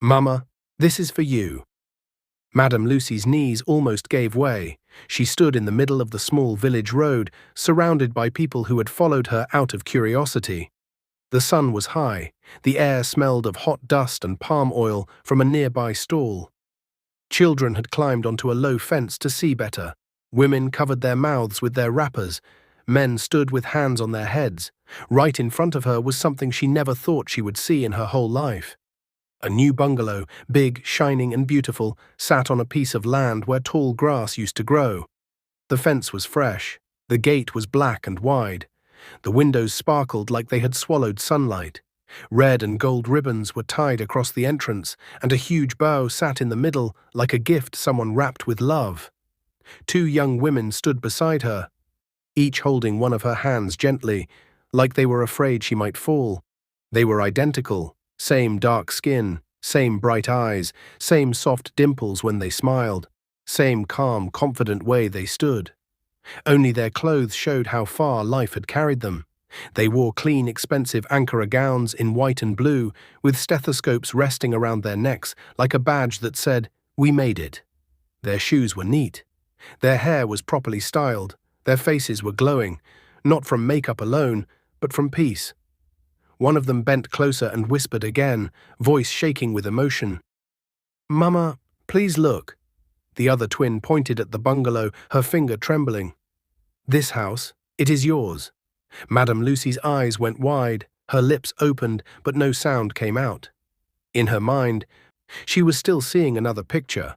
Mama, this is for you." Madame Lucy's knees almost gave way. She stood in the middle of the small village road, surrounded by people who had followed her out of curiosity. The sun was high. The air smelled of hot dust and palm oil from a nearby stall. Children had climbed onto a low fence to see better. Women covered their mouths with their wrappers. Men stood with hands on their heads. Right in front of her was something she never thought she would see in her whole life. A new bungalow, big, shining and beautiful, sat on a piece of land where tall grass used to grow. The fence was fresh. The gate was black and wide. The windows sparkled like they had swallowed sunlight. Red and gold ribbons were tied across the entrance, and a huge bow sat in the middle like a gift someone wrapped with love. Two young women stood beside her, each holding one of her hands gently, like they were afraid she might fall. They were identical, same dark skin, same bright eyes, same soft dimples when they smiled, same calm, confident way they stood. Only their clothes showed how far life had carried them. They wore clean, expensive Ankara gowns in white and blue, with stethoscopes resting around their necks like a badge that said, "We made it." Their shoes were neat. Their hair was properly styled. Their faces were glowing, not from makeup alone, but from peace. One of them bent closer and whispered again, voice shaking with emotion. "Mama, please look." The other twin pointed at the bungalow, her finger trembling. "This house, it is yours." Madame Lucy's eyes went wide, her lips opened, but no sound came out. In her mind, she was still seeing another picture.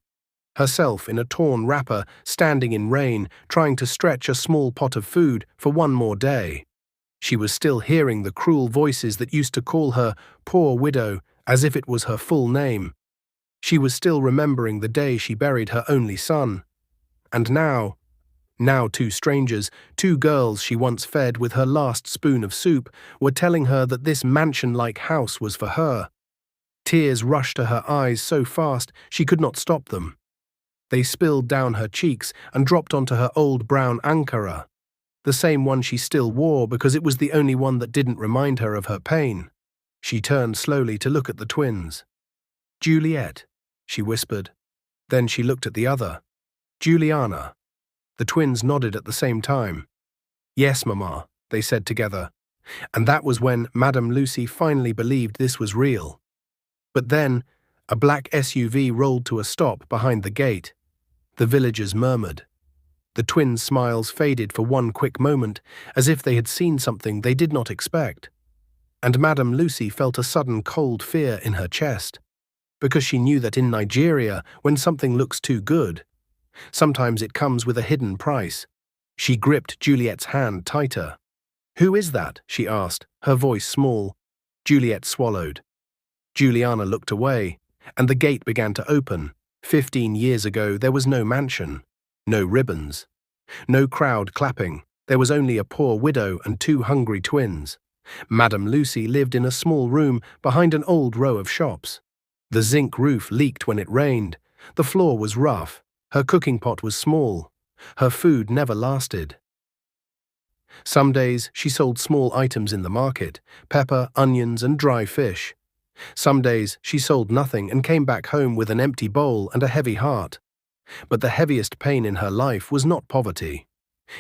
Herself in a torn wrapper, standing in rain, trying to stretch a small pot of food for one more day. She was still hearing the cruel voices that used to call her poor widow as if it was her full name. She was still remembering the day she buried her only son. And now two strangers, two girls she once fed with her last spoon of soup, were telling her that this mansion-like house was for her. Tears rushed to her eyes so fast she could not stop them. They spilled down her cheeks and dropped onto her old brown Ankara, the same one she still wore because it was the only one that didn't remind her of her pain. She turned slowly to look at the twins. "Juliet," she whispered. Then she looked at the other. "Juliana." The twins nodded at the same time. "Yes, Mama," they said together. And that was when Madame Lucy finally believed this was real. But then, a black SUV rolled to a stop behind the gate. The villagers murmured. The twins' smiles faded for one quick moment, as if they had seen something they did not expect. And Madame Lucy felt a sudden cold fear in her chest, because she knew that in Nigeria, when something looks too good, sometimes it comes with a hidden price. She gripped Juliet's hand tighter. "Who is that?" she asked, her voice small. Juliet swallowed. Juliana looked away, and the gate began to open. 15 years ago, there was no mansion, no ribbons, no crowd clapping. There was only a poor widow and two hungry twins. Madame Lucy lived in a small room behind an old row of shops. The zinc roof leaked when it rained. The floor was rough. Her cooking pot was small. Her food never lasted. Some days she sold small items in the market, pepper, onions, and dry fish. Some days she sold nothing and came back home with an empty bowl and a heavy heart. But the heaviest pain in her life was not poverty.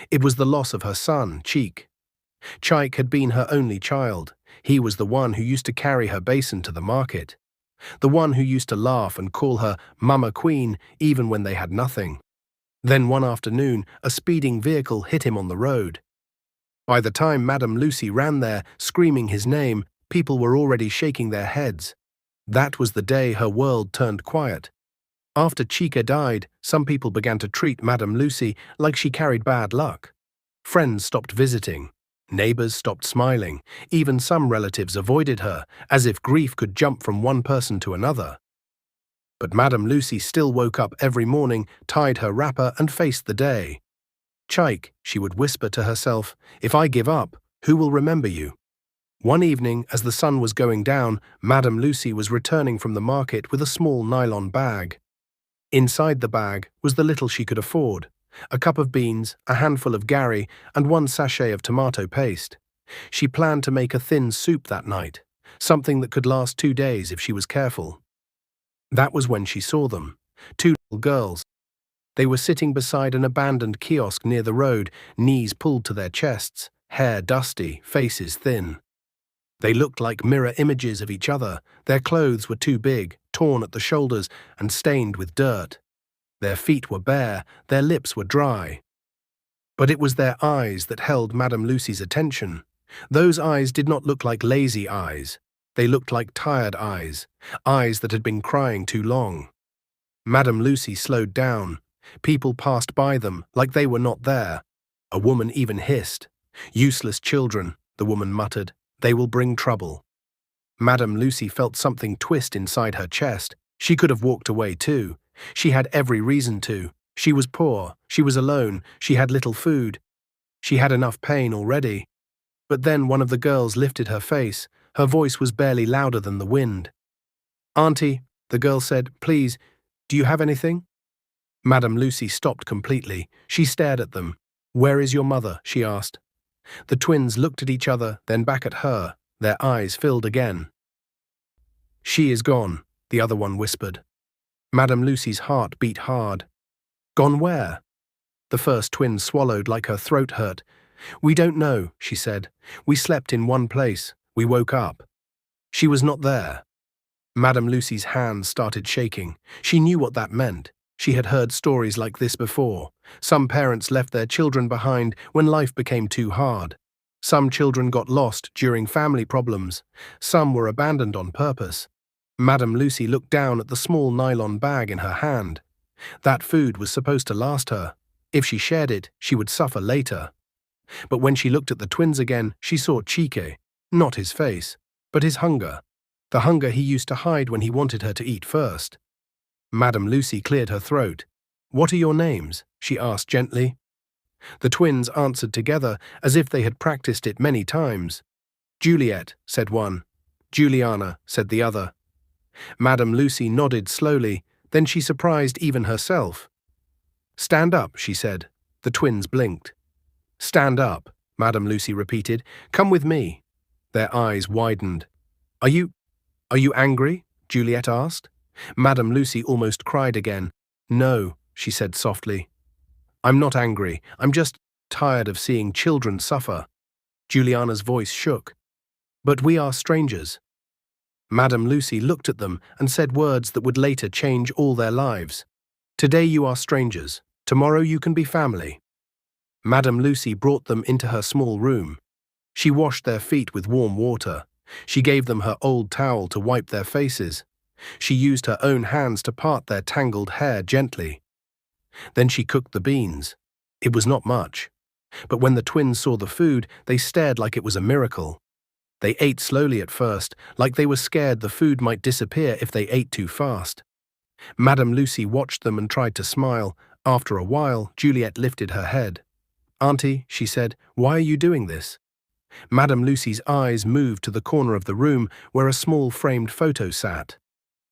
It was the loss of her son, Cheek. Chike had been her only child. He was the one who used to carry her basin to the market. The one who used to laugh and call her Mama Queen even when they had nothing. Then one afternoon, a speeding vehicle hit him on the road. By the time Madame Lucy ran there, screaming his name, people were already shaking their heads. That was the day her world turned quiet. After Chika died, some people began to treat Madame Lucy like she carried bad luck. Friends stopped visiting. Neighbors stopped smiling. Even some relatives avoided her, as if grief could jump from one person to another. But Madame Lucy still woke up every morning, tied her wrapper, and faced the day. "Chike," she would whisper to herself, "if I give up, who will remember you?" One evening, as the sun was going down, Madame Lucy was returning from the market with a small nylon bag. Inside the bag was the little she could afford: a cup of beans, a handful of gari, and one sachet of tomato paste. She planned to make a thin soup that night, something that could last 2 days if she was careful. That was when she saw them. Two little girls. They were sitting beside an abandoned kiosk near the road, knees pulled to their chests, hair dusty, faces thin. They looked like mirror images of each other. Their clothes were too big, torn at the shoulders, and stained with dirt. Their feet were bare, their lips were dry. But it was their eyes that held Madame Lucy's attention. Those eyes did not look like lazy eyes. They looked like tired eyes, eyes that had been crying too long. Madame Lucy slowed down. People passed by them like they were not there. A woman even hissed. "Useless children," the woman muttered. "They will bring trouble." Madame Lucy felt something twist inside her chest. She could have walked away too. She had every reason to. She was poor, she was alone, she had little food. She had enough pain already. But then one of the girls lifted her face. Her voice was barely louder than the wind. "Auntie," the girl said, "please, do you have anything?" Madame Lucy stopped completely. She stared at them. "Where is your mother?" she asked. The twins looked at each other, then back at her. Their eyes filled again. "She is gone," the other one whispered. Madame Lucy's heart beat hard. "Gone where?" The first twin swallowed like her throat hurt. "We don't know," she said. "We slept in one place. We woke up. She was not there." Madame Lucy's hands started shaking. She knew what that meant. She had heard stories like this before. Some parents left their children behind when life became too hard. Some children got lost during family problems. Some were abandoned on purpose. Madame Lucy looked down at the small nylon bag in her hand. That food was supposed to last her. If she shared it, she would suffer later. But when she looked at the twins again, she saw Chike, not his face, but his hunger. The hunger he used to hide when he wanted her to eat first. Madame Lucy cleared her throat. "What are your names?" she asked gently. The twins answered together as if they had practiced it many times. "Juliet," said one. "Juliana," said the other. Madame Lucy nodded slowly, then she surprised even herself. "Stand up," she said. The twins blinked. "Stand up," Madame Lucy repeated. "Come with me." Their eyes widened. Are you angry?" Juliet asked. Madame Lucy almost cried again. "No," she said softly. "I'm not angry. I'm just tired of seeing children suffer." Juliana's voice shook. "But we are strangers." Madame Lucy looked at them and said words that would later change all their lives. "Today you are strangers. Tomorrow you can be family." Madame Lucy brought them into her small room. She washed their feet with warm water. She gave them her old towel to wipe their faces. She used her own hands to part their tangled hair gently. Then she cooked the beans. It was not much. But when the twins saw the food, they stared like it was a miracle. They ate slowly at first, like they were scared the food might disappear if they ate too fast. Madame Lucy watched them and tried to smile. After a while, Juliet lifted her head. "Auntie," she said, "why are you doing this?" Madame Lucy's eyes moved to the corner of the room where a small framed photo sat.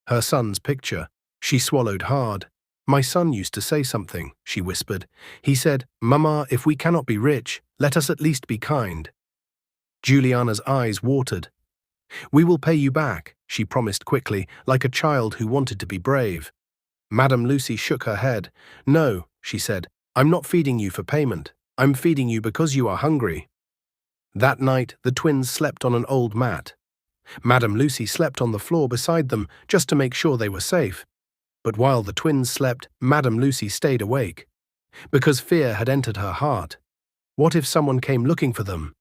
Her son's picture. She swallowed hard. "My son used to say something," she whispered. "He said, 'Mama, if we cannot be rich, let us at least be kind.'" Juliana's eyes watered. "We will pay you back," she promised quickly, like a child who wanted to be brave. Madame Lucy shook her head. "No," she said, "I'm not feeding you for payment. I'm feeding you because you are hungry." That night, the twins slept on an old mat. Madame Lucy slept on the floor beside them, just to make sure they were safe. But while the twins slept, Madame Lucy stayed awake. Because fear had entered her heart. What if someone came looking for them?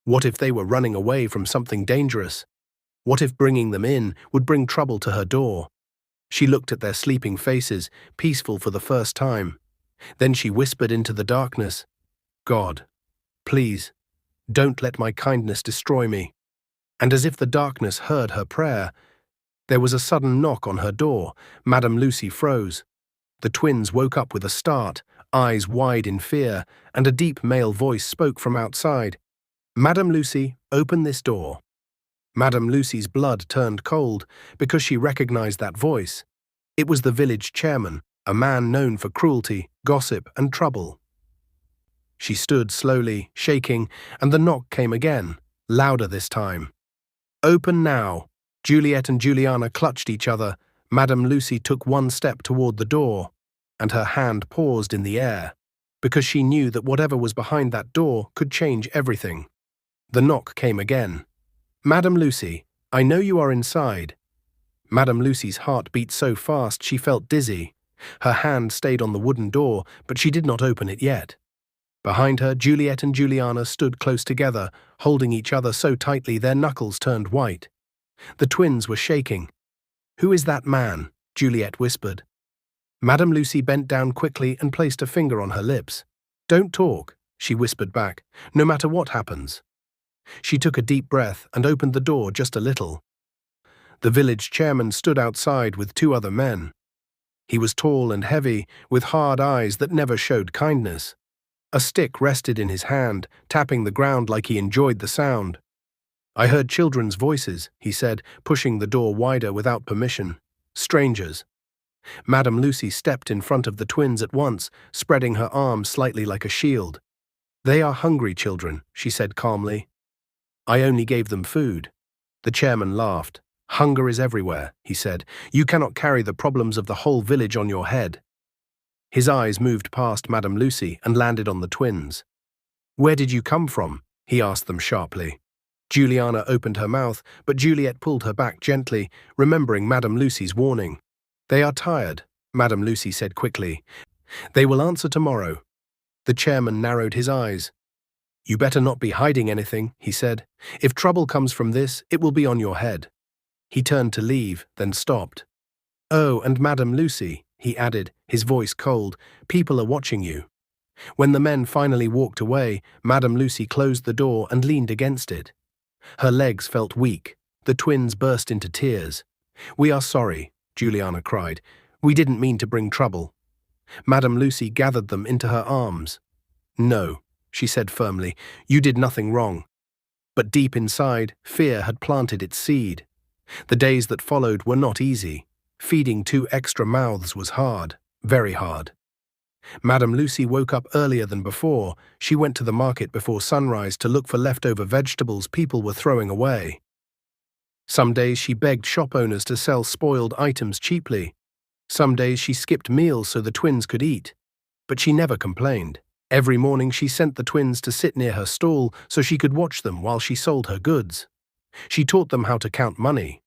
What if they were running away from something dangerous? What if bringing them in would bring trouble to her door? She looked at their sleeping faces, peaceful for the first time. Then she whispered into the darkness, "God, please, don't let my kindness destroy me." And as if the darkness heard her prayer, there was a sudden knock on her door. Madame Lucy froze. The twins woke up with a start, eyes wide in fear, and a deep male voice spoke from outside. "Madame Lucy, open this door." Madame Lucy's blood turned cold because she recognized that voice. It was the village chairman, a man known for cruelty, gossip, and trouble. She stood slowly, shaking, and the knock came again, louder this time. "Open now." Juliet and Juliana clutched each other. Madame Lucy took one step toward the door, and her hand paused in the air, because she knew that whatever was behind that door could change everything. The knock came again. "Madame Lucy, I know you are inside." Madame Lucy's heart beat so fast she felt dizzy. Her hand stayed on the wooden door, but she did not open it yet. Behind her, Juliet and Juliana stood close together, holding each other so tightly their knuckles turned white. The twins were shaking. "Who is that man?" Juliet whispered. Madame Lucy bent down quickly and placed a finger on her lips. "Don't talk," she whispered back, "no matter what happens." She took a deep breath and opened the door just a little. The village chairman stood outside with two other men. He was tall and heavy, with hard eyes that never showed kindness. A stick rested in his hand, tapping the ground like he enjoyed the sound. "I heard children's voices," he said, pushing the door wider without permission. "Strangers." Madame Lucy stepped in front of the twins at once, spreading her arms slightly like a shield. "They are hungry children," she said calmly. "I only gave them food." The chairman laughed. "Hunger is everywhere," he said. "You cannot carry the problems of the whole village on your head." His eyes moved past Madame Lucy and landed on the twins. "Where did you come from?" he asked them sharply. Juliana opened her mouth, but Juliet pulled her back gently, remembering Madame Lucy's warning. "They are tired," Madame Lucy said quickly. "They will answer tomorrow." The chairman narrowed his eyes. "You better not be hiding anything," he said. "If trouble comes from this, it will be on your head." He turned to leave, then stopped. "Oh, and Madame Lucy," he added, his voice cold, "people are watching you." When the men finally walked away, Madame Lucy closed the door and leaned against it. Her legs felt weak. The twins burst into tears. "We are sorry," Juliana cried. "We didn't mean to bring trouble." Madame Lucy gathered them into her arms. "No," she said firmly, "you did nothing wrong." But deep inside, fear had planted its seed. The days that followed were not easy. Feeding 2 extra mouths was hard, very hard. Madame Lucy woke up earlier than before. She went to the market before sunrise to look for leftover vegetables people were throwing away. Some days she begged shop owners to sell spoiled items cheaply. Some days she skipped meals so the twins could eat. But she never complained. Every morning she sent the twins to sit near her stall so she could watch them while she sold her goods. She taught them how to count money.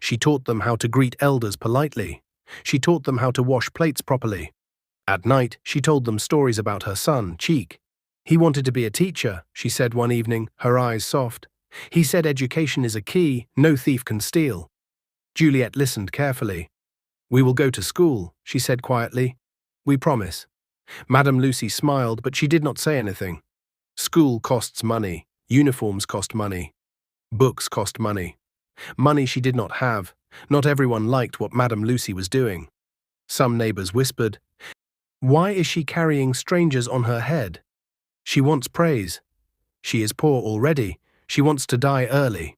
She taught them how to greet elders politely. She taught them how to wash plates properly. At night, she told them stories about her son, Cheek. "He wanted to be a teacher," she said one evening, her eyes soft. "He said education is a key no thief can steal." Juliet listened carefully. "We will go to school," she said quietly. "We promise." Madame Lucy smiled, but she did not say anything. School costs money. Uniforms cost money. Books cost money. Money she did not have. Not everyone liked what Madame Lucy was doing. Some neighbors whispered, "Why is she carrying strangers on her head? She wants praise. She is poor already. She wants to die early."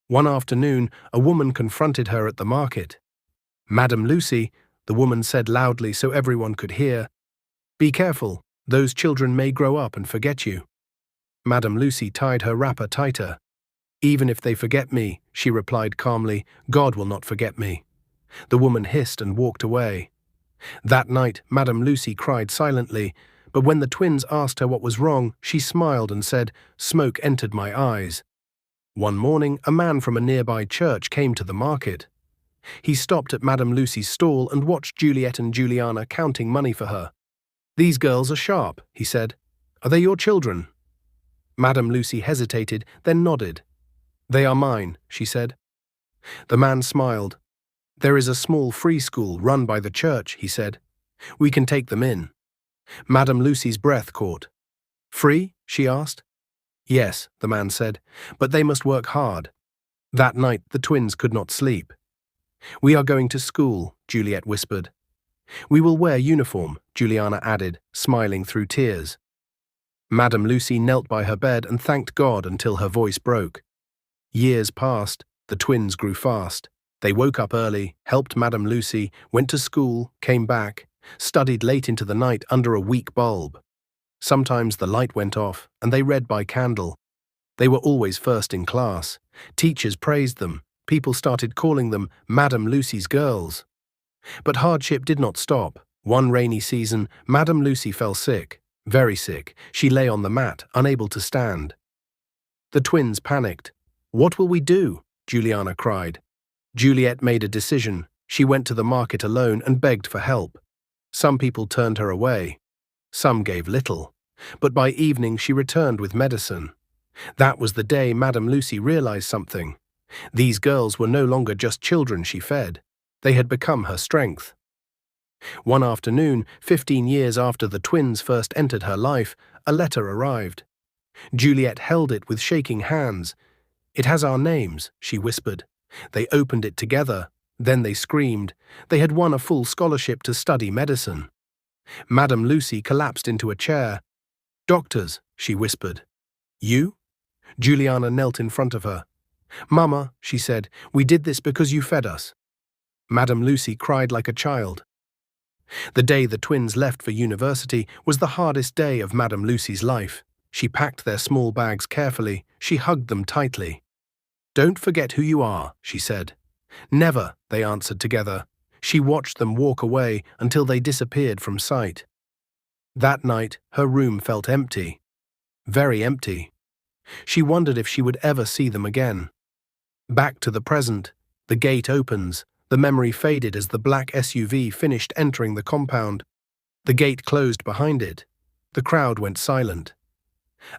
One afternoon, a woman confronted her at the market. "Madame Lucy," the woman said loudly so everyone could hear, "be careful. Those children may grow up and forget you." Madame Lucy tied her wrapper tighter. "Even if they forget me," she replied calmly, "God will not forget me." The woman hissed and walked away. That night, Madame Lucy cried silently, but when the twins asked her what was wrong, she smiled and said, "Smoke entered my eyes." One morning, a man from a nearby church came to the market. He stopped at Madame Lucy's stall and watched Juliet and Juliana counting money for her. "These girls are sharp," he said. "Are they your children?" Madame Lucy hesitated, then nodded. "They are mine," she said. The man smiled. "There is a small free school run by the church," he said. "We can take them in." Madame Lucy's breath caught. "Free?" she asked. "Yes," the man said, "but they must work hard." That night the twins could not sleep. "We are going to school," Juliet whispered. "We will wear uniform," Juliana added, smiling through tears. Madame Lucy knelt by her bed and thanked God until her voice broke. Years passed, the twins grew fast. They woke up early, helped Madame Lucy, went to school, came back, studied late into the night under a weak bulb. Sometimes the light went off, and they read by candle. They were always first in class. Teachers praised them. People started calling them Madame Lucy's girls. But hardship did not stop. One rainy season, Madame Lucy fell sick. Very sick. She lay on the mat, unable to stand. The twins panicked. "What will we do?" Juliana cried. Juliet made a decision. She went to the market alone and begged for help. Some people turned her away. Some gave little. But by evening she returned with medicine. That was the day Madame Lucy realized something. These girls were no longer just children she fed. They had become her strength. One afternoon, 15 years after the twins first entered her life, a letter arrived. Juliet held it with shaking hands. "It has our names," she whispered. They opened it together. Then they screamed. They had won a full scholarship to study medicine. Madame Lucy collapsed into a chair. "Doctors," she whispered. "You?" Juliana knelt in front of her. "Mama," she said, "we did this because you fed us." Madame Lucy cried like a child. The day the twins left for university was the hardest day of Madame Lucy's life. She packed their small bags carefully. She hugged them tightly. "Don't forget who you are," she said. "Never," they answered together. She watched them walk away until they disappeared from sight. That night, her room felt empty. Very empty. She wondered if she would ever see them again. Back to the present. The gate opens. The memory faded as the black SUV finished entering the compound. The gate closed behind it. The crowd went silent.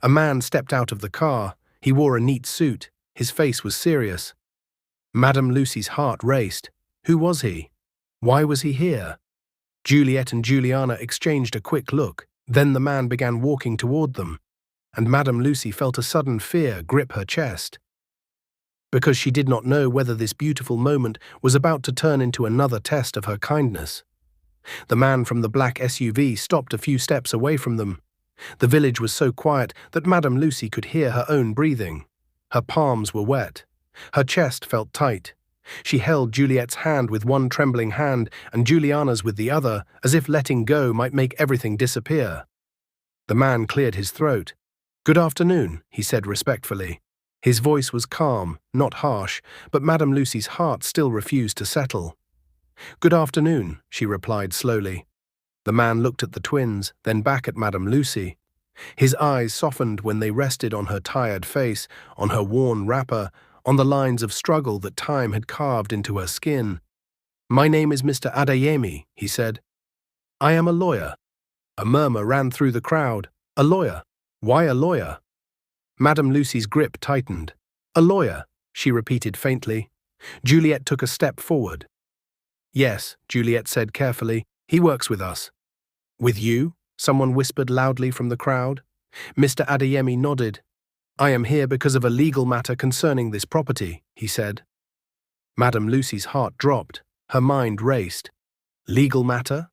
A man stepped out of the car. He wore a neat suit. His face was serious. Madame Lucy's heart raced. Who was he? Why was he here? Juliet and Juliana exchanged a quick look. Then the man began walking toward them, and Madame Lucy felt a sudden fear grip her chest. Because she did not know whether this beautiful moment was about to turn into another test of her kindness. The man from the black SUV stopped a few steps away from them. The village was so quiet that Madame Lucy could hear her own breathing. Her palms were wet. Her chest felt tight. She held Juliet's hand with one trembling hand and Juliana's with the other, as if letting go might make everything disappear. The man cleared his throat. "Good afternoon," he said respectfully. His voice was calm, not harsh, but Madame Lucy's heart still refused to settle. "Good afternoon," she replied slowly. The man looked at the twins, then back at Madame Lucy. His eyes softened when they rested on her tired face, on her worn wrapper, on the lines of struggle that time had carved into her skin. "My name is Mr. Adeyemi," he said. "I am a lawyer." A murmur ran through the crowd. "A lawyer? Why a lawyer?" Madame Lucy's grip tightened. "A lawyer," she repeated faintly. Juliet took a step forward. "Yes," Juliet said carefully, "he works with us." "With you?" someone whispered loudly from the crowd. Mr. Adeyemi nodded. "I am here because of a legal matter concerning this property," he said. Madame Lucy's heart dropped. Her mind raced. Legal matter?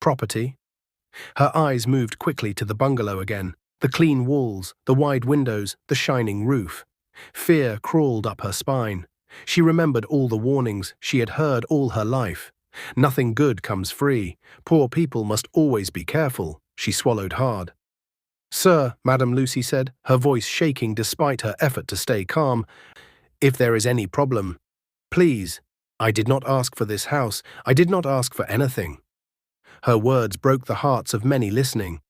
Property? Her eyes moved quickly to the bungalow again. The clean walls, the wide windows, the shining roof. Fear crawled up her spine. She remembered all the warnings she had heard all her life. Nothing good comes free. Poor people must always be careful. She swallowed hard. "Sir," Madame Lucy said, her voice shaking despite her effort to stay calm, "if there is any problem, please. I did not ask for this house. I did not ask for anything." Her words broke the hearts of many listening.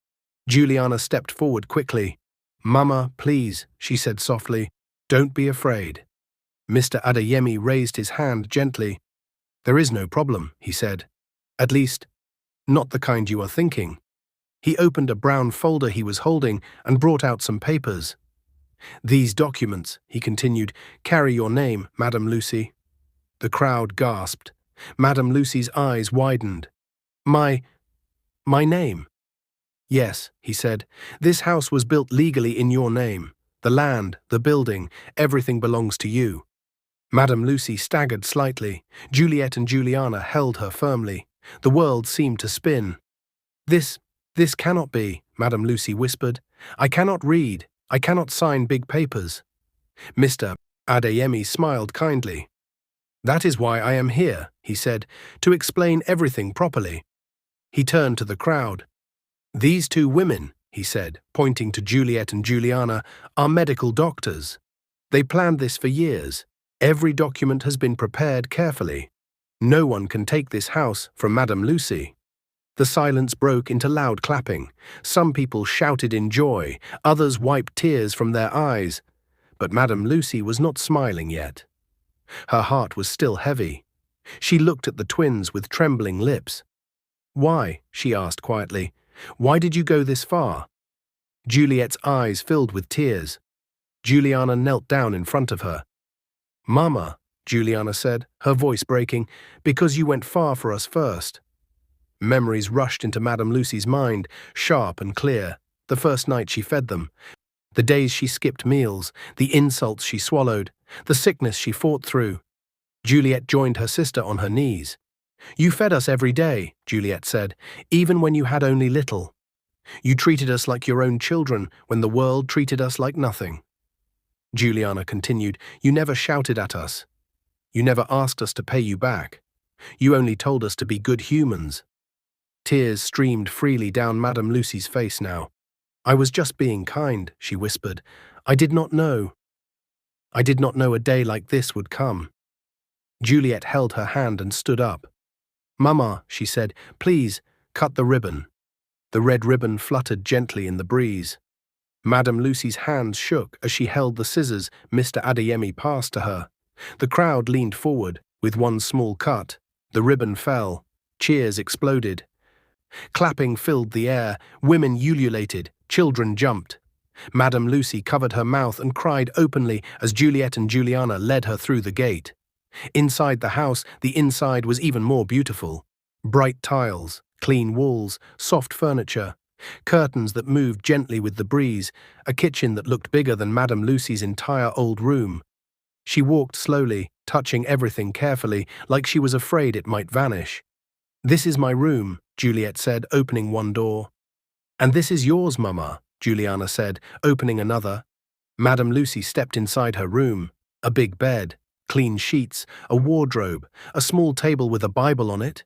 Juliana stepped forward quickly. "Mama, please," she said softly. "Don't be afraid." Mr. Adeyemi raised his hand gently. "There is no problem," he said. "At least, not the kind you are thinking." He opened a brown folder he was holding and brought out some papers. "These documents," he continued, "carry your name, Madame Lucy." The crowd gasped. Madame Lucy's eyes widened. My name?" "Yes," he said. "This house was built legally in your name. The land, the building, everything belongs to you." Madame Lucy staggered slightly. Juliet and Juliana held her firmly. The world seemed to spin. This cannot be," Madame Lucy whispered. "I cannot read. I cannot sign big papers." Mr. Adeyemi smiled kindly. "That is why I am here," he said, "to explain everything properly." He turned to the crowd. "These two women," he said, pointing to Juliet and Juliana, "are medical doctors. They planned this for years. Every document has been prepared carefully. No one can take this house from Madame Lucy." The silence broke into loud clapping. Some people shouted in joy, others wiped tears from their eyes. But Madame Lucy was not smiling yet. Her heart was still heavy. She looked at the twins with trembling lips. "Why?" she asked quietly. "Why did you go this far?" Juliet's eyes filled with tears. Juliana knelt down in front of her. "Mama," Juliana said, her voice breaking, "because you went far for us first." Memories rushed into Madame Lucy's mind, sharp and clear. The first night she fed them, the days she skipped meals, the insults she swallowed, the sickness she fought through. Juliet joined her sister on her knees. "You fed us every day," Juliet said, "even when you had only little. You treated us like your own children when the world treated us like nothing." Juliana continued, "You never shouted at us. You never asked us to pay you back. You only told us to be good humans." Tears streamed freely down Madame Lucy's face now. "I was just being kind," she whispered. I did not know a day like this would come." Juliet held her hand and stood up. "Mama," she said, "please, cut the ribbon." The red ribbon fluttered gently in the breeze. Madame Lucy's hands shook as she held the scissors Mr. Adeyemi passed to her. The crowd leaned forward, with one small cut. The ribbon fell. Cheers exploded. Clapping filled the air, women ululated, children jumped. Madame Lucy covered her mouth and cried openly as Juliet and Juliana led her through the gate. Inside the house, the inside was even more beautiful. Bright tiles, clean walls, soft furniture, curtains that moved gently with the breeze, a kitchen that looked bigger than Madame Lucy's entire old room. She walked slowly, touching everything carefully, like she was afraid it might vanish. "This is my room," Juliet said, opening one door. "And this is yours, Mama," Juliana said, opening another. Madame Lucy stepped inside her room. A big bed, clean sheets, a wardrobe, a small table with a Bible on it.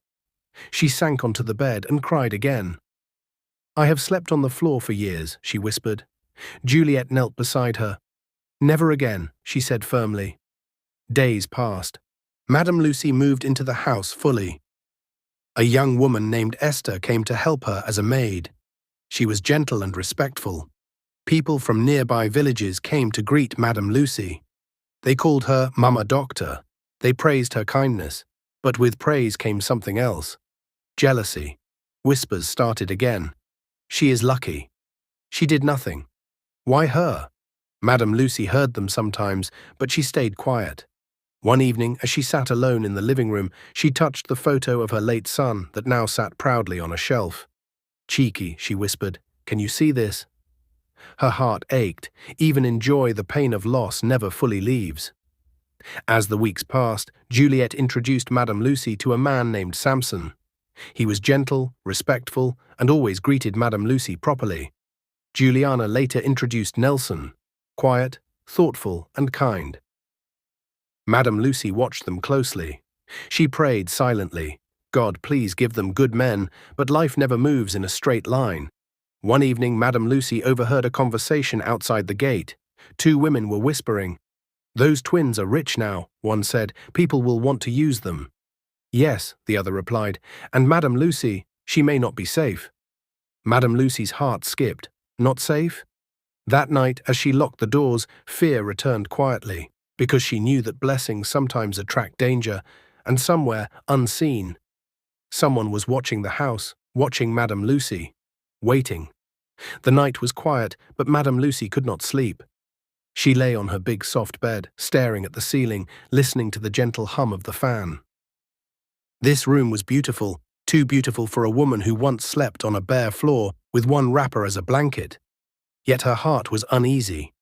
She sank onto the bed and cried again. "I have slept on the floor for years," she whispered. Juliet knelt beside her. "Never again," she said firmly. Days passed. Madame Lucy moved into the house fully. A young woman named Esther came to help her as a maid. She was gentle and respectful. People from nearby villages came to greet Madame Lucy. They called her Mama Doctor. They praised her kindness. But with praise came something else. Jealousy. Whispers started again. "She is lucky. She did nothing. Why her?" Madame Lucy heard them sometimes, but she stayed quiet. One evening, as she sat alone in the living room, she touched the photo of her late son that now sat proudly on a shelf. "Cheeky," she whispered. "Can you see this?" Her heart ached. Even in joy, the pain of loss never fully leaves. As the weeks passed, Juliet introduced Madame Lucy to a man named Samson. He was gentle, respectful, and always greeted Madame Lucy properly. Juliana later introduced Nelson, quiet, thoughtful, and kind. Madame Lucy watched them closely. She prayed silently, "God, please give them good men," but life never moves in a straight line. One evening, Madame Lucy overheard a conversation outside the gate. Two women were whispering. "Those twins are rich now," one said. "People will want to use them." "Yes," the other replied, "and Madame Lucy, she may not be safe." Madame Lucy's heart skipped. Not safe? That night, as she locked the doors, fear returned quietly, because she knew that blessings sometimes attract danger, and somewhere, unseen, someone was watching the house, watching Madame Lucy, waiting. The night was quiet, but Madame Lucy could not sleep. She lay on her big soft bed, staring at the ceiling, listening to the gentle hum of the fan. This room was beautiful, too beautiful for a woman who once slept on a bare floor with one wrapper as a blanket. Yet her heart was uneasy.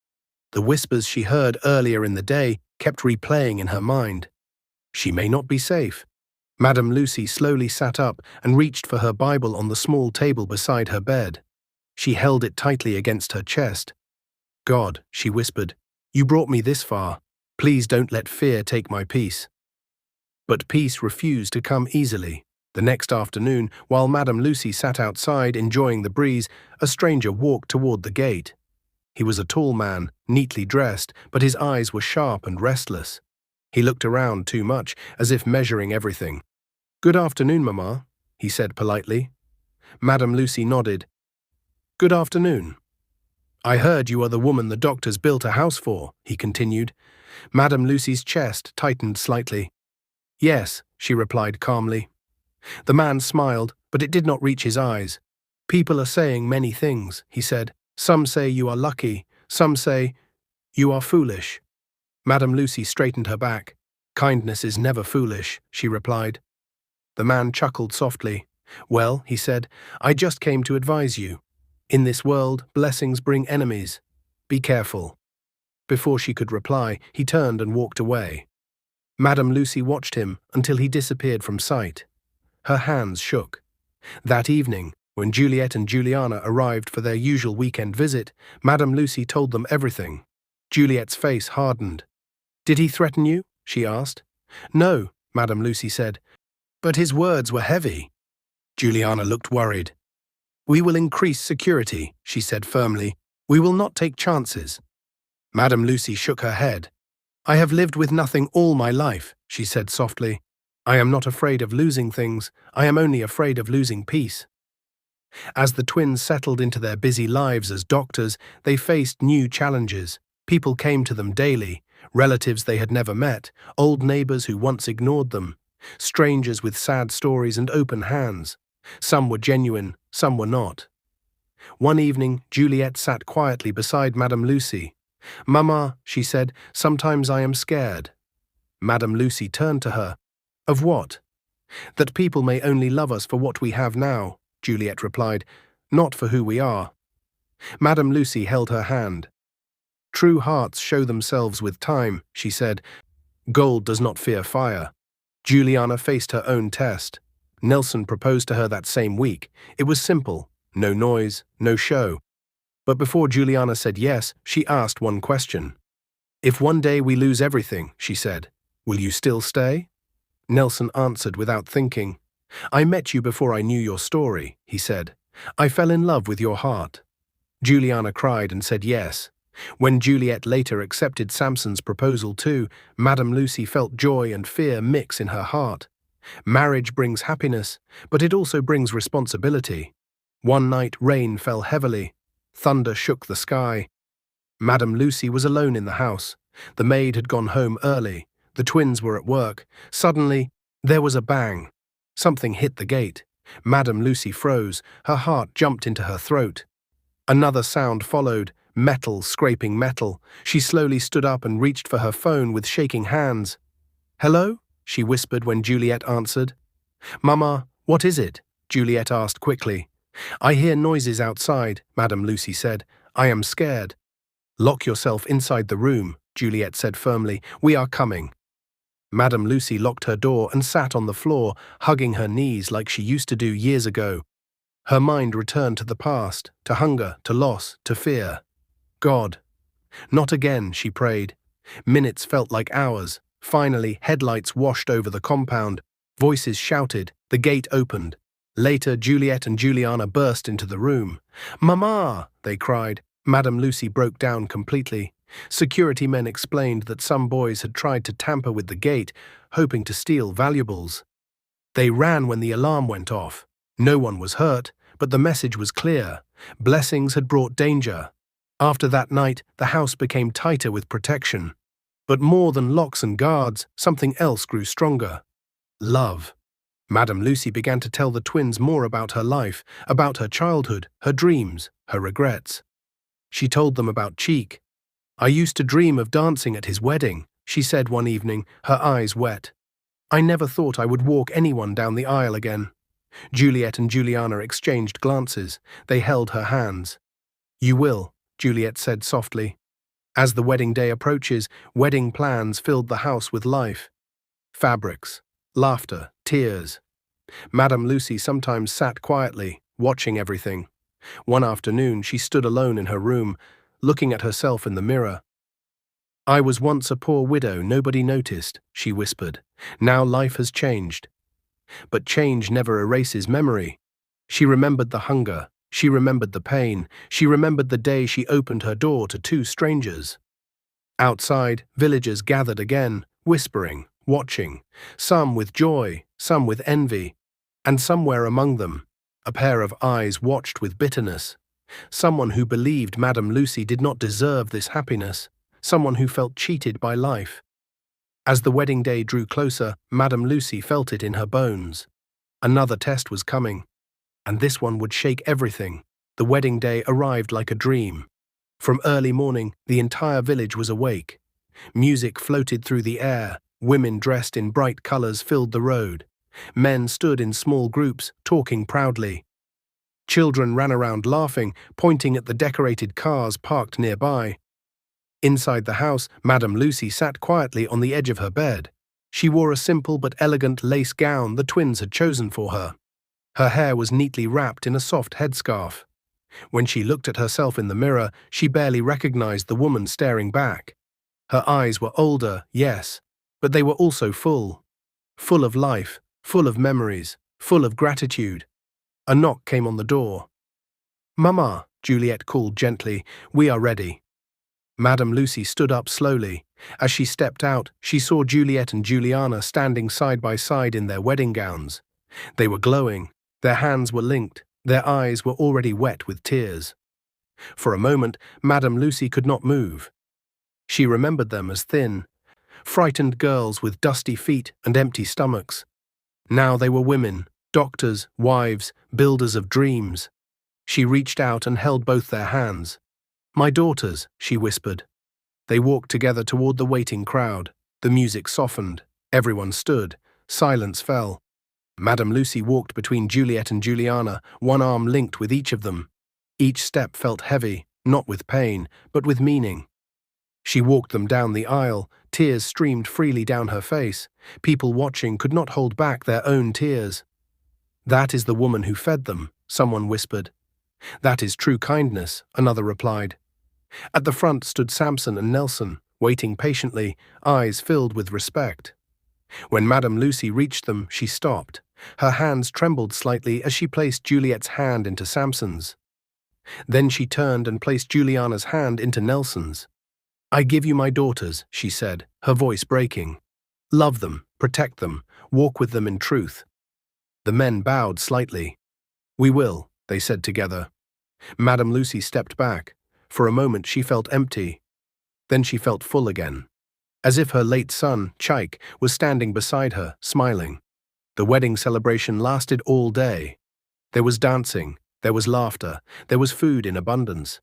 The whispers she heard earlier in the day kept replaying in her mind. She may not be safe. Madame Lucy slowly sat up and reached for her Bible on the small table beside her bed. She held it tightly against her chest. "God," she whispered, "you brought me this far. Please don't let fear take my peace." But peace refused to come easily. The next afternoon, while Madame Lucy sat outside enjoying the breeze, a stranger walked toward the gate. He was a tall man, neatly dressed, but his eyes were sharp and restless. He looked around too much, as if measuring everything. "Good afternoon, Mamma," he said politely. Madame Lucy nodded. "Good afternoon. I heard you are the woman the doctors built a house for," he continued. Madame Lucy's chest tightened slightly. "Yes," she replied calmly. The man smiled, but it did not reach his eyes. "People are saying many things," he said. "Some say you are lucky, some say you are foolish." Madame Lucy straightened her back. "Kindness is never foolish," she replied. The man chuckled softly. "Well," he said, "I just came to advise you. In this world, blessings bring enemies. Be careful." Before she could reply, he turned and walked away. Madame Lucy watched him until he disappeared from sight. Her hands shook. That evening, when Juliet and Juliana arrived for their usual weekend visit, Madame Lucy told them everything. Juliet's face hardened. "Did he threaten you?" she asked. "No," Madame Lucy said, "but his words were heavy." Juliana looked worried. "We will increase security," she said firmly. "We will not take chances." Madame Lucy shook her head. "I have lived with nothing all my life," she said softly. "I am not afraid of losing things, I am only afraid of losing peace." As the twins settled into their busy lives as doctors, they faced new challenges. People came to them daily, relatives they had never met, old neighbors who once ignored them, strangers with sad stories and open hands. Some were genuine, some were not. One evening, Juliet sat quietly beside Madame Lucy. "Mama," she said, "sometimes I am scared." Madame Lucy turned to her. "Of what?" "That people may only love us for what we have now," Juliet replied, "not for who we are." Madame Lucy held her hand. "True hearts show themselves with time," she said. "Gold does not fear fire." Juliana faced her own test. Nelson proposed to her that same week. It was simple, no noise, no show. But before Juliana said yes, she asked one question. "If one day we lose everything," she said, "will you still stay?" Nelson answered without thinking. "I met you before I knew your story," he said. "I fell in love with your heart." Juliana cried and said yes. When Juliet later accepted Samson's proposal too, Madame Lucy felt joy and fear mix in her heart. Marriage brings happiness, but it also brings responsibility. One night rain fell heavily. Thunder shook the sky. Madame Lucy was alone in the house. The maid had gone home early. The twins were at work. Suddenly, there was a bang. Something hit the gate. Madame Lucy froze. Her heart jumped into her throat. Another sound followed, metal scraping metal. She slowly stood up and reached for her phone with shaking hands. "Hello?" she whispered when Juliet answered. "Mama, what is it?" Juliet asked quickly. "I hear noises outside," Madame Lucy said. "I am scared." "Lock yourself inside the room," Juliet said firmly. "We are coming." Madame Lucy locked her door and sat on the floor, hugging her knees like she used to do years ago. Her mind returned to the past, to hunger, to loss, to fear. God. Not again, she prayed. Minutes felt like hours. Finally, headlights washed over the compound. Voices shouted. The gate opened. Later, Juliet and Juliana burst into the room. "Mama!" they cried. Madame Lucy broke down completely. Security men explained that some boys had tried to tamper with the gate, hoping to steal valuables. They ran when the alarm went off. No one was hurt, but the message was clear. Blessings had brought danger. After that night, the house became tighter with protection. But more than locks and guards, something else grew stronger. Love. Madame Lucy began to tell the twins more about her life, about her childhood, her dreams, her regrets. She told them about Cheek. "I used to dream of dancing at his wedding," she said one evening, her eyes wet. "I never thought I would walk anyone down the aisle again." Juliet and Juliana exchanged glances. They held her hands. "You will," Juliet said softly. As the wedding day approaches, wedding plans filled the house with life. Fabrics, laughter, tears. Madame Lucy sometimes sat quietly, watching everything. One afternoon, she stood alone in her room, looking at herself in the mirror. "I was once a poor widow nobody noticed," she whispered. "Now life has changed." But change never erases memory. She remembered the hunger. She remembered the pain. She remembered the day she opened her door to two strangers. Outside, villagers gathered again, whispering, watching, some with joy, some with envy, and somewhere among them, a pair of eyes watched with bitterness. Someone who believed Madame Lucy did not deserve this happiness, someone who felt cheated by life. As the wedding day drew closer, Madame Lucy felt it in her bones. Another test was coming, and this one would shake everything. The wedding day arrived like a dream. From early morning, the entire village was awake. Music floated through the air, women dressed in bright colors filled the road. Men stood in small groups, talking proudly. Children ran around laughing, pointing at the decorated cars parked nearby. Inside the house, Madame Lucy sat quietly on the edge of her bed. She wore a simple but elegant lace gown the twins had chosen for her. Her hair was neatly wrapped in a soft headscarf. When she looked at herself in the mirror, she barely recognized the woman staring back. Her eyes were older, yes, but they were also full. Full of life, full of memories, full of gratitude. A knock came on the door. "Mama," Juliet called gently, "we are ready." Madame Lucy stood up slowly. As she stepped out, she saw Juliet and Juliana standing side by side in their wedding gowns. They were glowing, their hands were linked, their eyes were already wet with tears. For a moment, Madame Lucy could not move. She remembered them as thin, frightened girls with dusty feet and empty stomachs. Now they were women, doctors, wives, builders of dreams. She reached out and held both their hands. "My daughters," she whispered. They walked together toward the waiting crowd. The music softened. Everyone stood. Silence fell. Madame Lucy walked between Juliet and Juliana, one arm linked with each of them. Each step felt heavy, not with pain, but with meaning. She walked them down the aisle. Tears streamed freely down her face. People watching could not hold back their own tears. "That is the woman who fed them," someone whispered. "That is true kindness," another replied. At the front stood Samson and Nelson, waiting patiently, eyes filled with respect. When Madame Lucy reached them, she stopped. Her hands trembled slightly as she placed Juliet's hand into Samson's. Then she turned and placed Juliana's hand into Nelson's. "I give you my daughters," she said, her voice breaking. "Love them, protect them, walk with them in truth." The men bowed slightly. "We will," they said together. Madame Lucy stepped back. For a moment she felt empty. Then she felt full again, as if her late son, Chaik, was standing beside her, smiling. The wedding celebration lasted all day. There was dancing, there was laughter, there was food in abundance.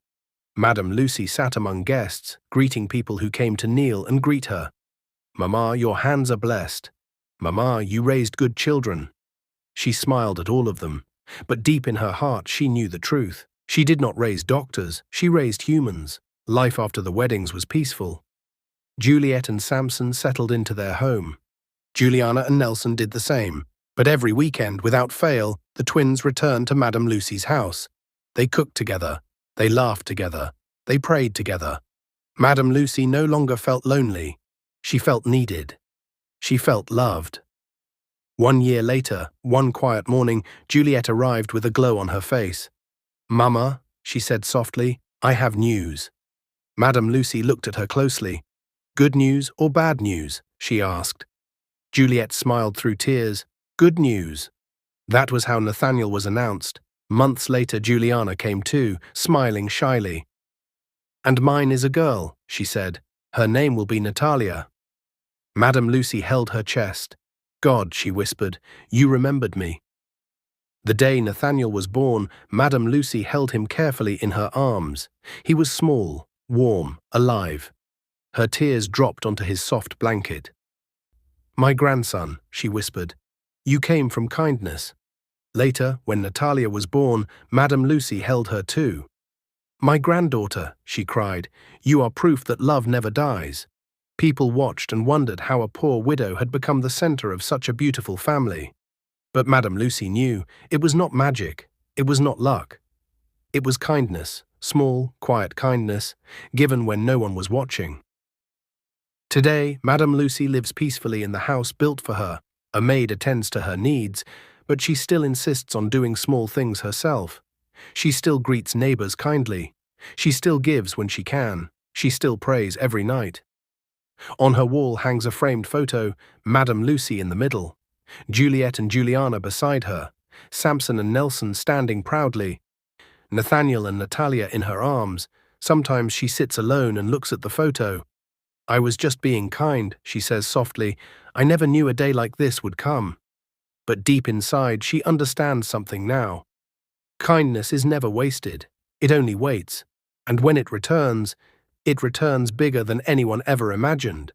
Madame Lucy sat among guests, greeting people who came to kneel and greet her. "Mama, your hands are blessed. Mama, you raised good children." She smiled at all of them, but deep in her heart she knew the truth. She did not raise doctors, she raised humans. Life after the weddings was peaceful. Juliet and Samson settled into their home. Juliana and Nelson did the same, but every weekend, without fail, the twins returned to Madame Lucy's house. They cooked together, they laughed together, they prayed together. Madame Lucy no longer felt lonely. She felt needed. She felt loved. 1 year later, one quiet morning, Juliet arrived with a glow on her face. "Mama," she said softly, "I have news." Madame Lucy looked at her closely. "Good news or bad news?" she asked. Juliet smiled through tears. "Good news." That was how Nathaniel was announced. Months later, Juliana came too, smiling shyly. "And mine is a girl," she said. "Her name will be Natalia." Madame Lucy held her chest. "God," she whispered, "you remembered me." The day Nathaniel was born, Madame Lucy held him carefully in her arms. He was small, warm, alive. Her tears dropped onto his soft blanket. "My grandson," she whispered, "you came from kindness." Later, when Natalia was born, Madame Lucy held her too. "My granddaughter," she cried, "you are proof that love never dies." People watched and wondered how a poor widow had become the center of such a beautiful family. But Madame Lucy knew it was not magic, it was not luck. It was kindness, small, quiet kindness, given when no one was watching. Today, Madame Lucy lives peacefully in the house built for her. A maid attends to her needs, but she still insists on doing small things herself. She still greets neighbors kindly. She still gives when she can. She still prays every night. On her wall hangs a framed photo, Madame Lucy in the middle, Juliet and Juliana beside her, Samson and Nelson standing proudly, Nathaniel and Natalia in her arms. Sometimes she sits alone and looks at the photo. "I was just being kind," she says softly. "I never knew a day like this would come." But deep inside, she understands something now. Kindness is never wasted. It only waits. And when it returns bigger than anyone ever imagined.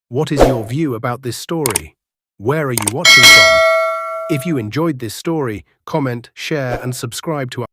What is your view about this story? Where are you watching from? If you enjoyed this story, comment, share, and subscribe to our